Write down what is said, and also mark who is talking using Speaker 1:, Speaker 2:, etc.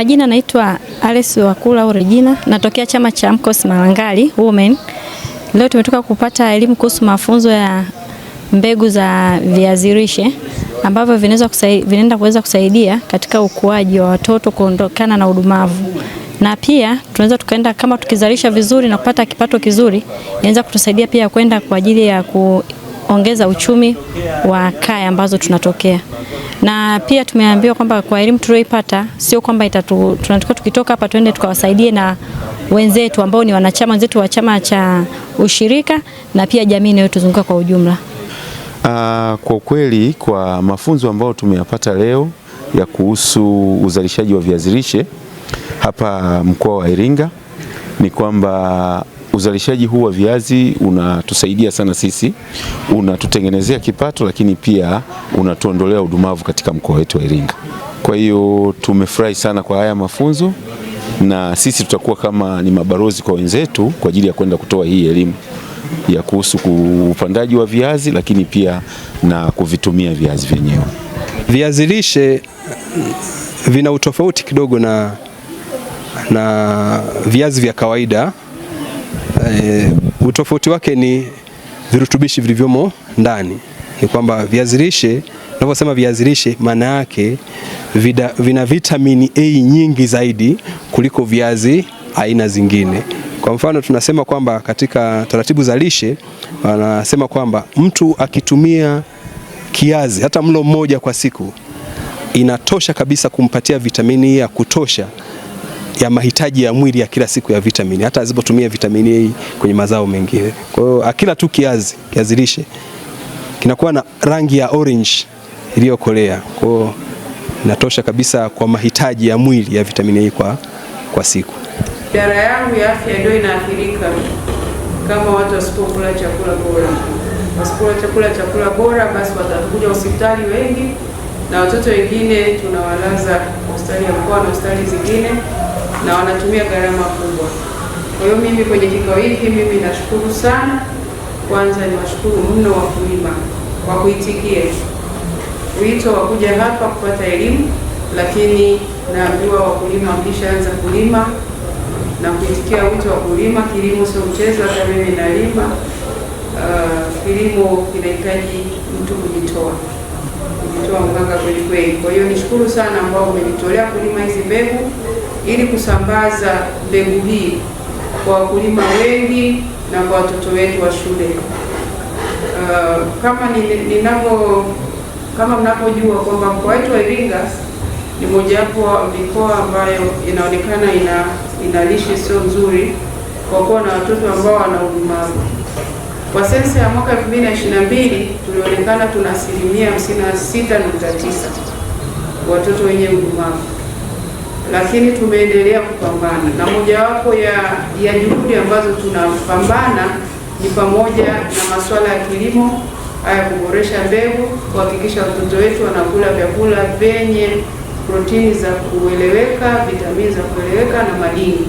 Speaker 1: majina naitwa Alice Wakula Regina, natokea chama cha AMCOS Malangali Women. Leo tumetoka kupata elimu kuhusu mafunzo ya mbegu za viazi lishe ambavyo vinaenda kuweza kusaidia katika ukuaji wa watoto kuondokana na udumavu. Na pia tunaweza tukaenda kama tukizalisha vizuri na kupata kipato kizuri, inaweza kutusaidia pia kwenda kwa ajili ya kuongeza uchumi wa kaya ambazo tunatokea. Na pia tumeambiwa kwamba kwa elimu tuliyopata sio kwamba tunatoka tukitoka hapa tuende tukawasaidie na wenzetu ambao ni wanachama wenzetu wa chama cha ushirika na pia jamii inayotuzunguka kwa ujumla.
Speaker 2: Kwa kweli kwa mafunzo ambayo tumeyapata leo ya kuhusu uzalishaji wa viazi lishe hapa mkoa wa Iringa ni kwamba uzalishaji huu wa viazi unatusaidia sana sisi, unatutengenezea kipato, lakini pia unatuondolea udumavu katika mkoa wetu wa Iringa. Kwa hiyo tumefurahi sana kwa haya mafunzo, na sisi tutakuwa kama ni mabalozi kwa wenzetu kwa ajili ya kwenda kutoa hii elimu ya kuhusu upandaji wa viazi, lakini pia na kuvitumia viazi vyenyewe.
Speaker 3: Viazi lishe vina utofauti kidogo na viazi vya kawaida. Utofauti wake ni virutubishi vilivyomo ndani. Ni kwamba viazi lishe, tunaposema viazi lishe, maana yake vina vitamini A nyingi zaidi kuliko viazi aina zingine. Kwa mfano tunasema kwamba katika taratibu za lishe wanasema kwamba mtu akitumia kiazi hata mlo mmoja kwa siku inatosha kabisa kumpatia vitamini ya kutosha ya mahitaji ya mwili ya kila siku ya vitamini, hata asipotumia vitamini A kwenye mazao mengine. Kwa hiyo akila tu kiazi lishe kinakuwa na rangi ya orange iliyokolea. Kwa hiyo inatosha kabisa kwa mahitaji ya mwili ya vitamini A kwa siku.
Speaker 4: Idara yangu ya afya ndio inaathirika kama watu wasipokula chakula bora. Wasipokula chakula bora, basi watakuja hospitali wengi, na watoto wengine tunawalaza hospitali ya mkoa na hospitali zingine, na wanatumia gharama kubwa. Kwa hiyo mimi kwenye kikao hiki mimi nashukuru sana. Kwanza niwashukuru mno wakulima kwa kuitikia wito wa kuja hapa kupata elimu, lakini naambiwa wakulima wameshaanza kulima na kuitikia wito wa kulima. Kilimo sio mchezo, hata mimi nalima. Kilimo kinahitaji mtu kujitoa mganga kweli kweli. Kwa hiyo nishukuru sana ambao umejitolea kulima hizi mbegu ili kusambaza mbegu hii kwa wakulima wengi na kwa watoto wetu wa shule. Kama mnavyojua kwamba mkoa wetu wa Iringa ni mojawapo wa mikoa ambayo inaonekana ina lishe sio nzuri kwa kuwa na watoto ambao wana udumavu. Kwa sensa ya mwaka 2022 tulionekana tuna 56.9 watoto wenye udumavu, lakini tumeendelea kupambana, na mojawapo ya juhudi ambazo tunapambana ni pamoja na masuala ya kilimo haya, kuboresha mbegu, kuhakikisha watoto wetu wanakula vyakula vyenye protini za kueleweka, vitamini za kueleweka na madini.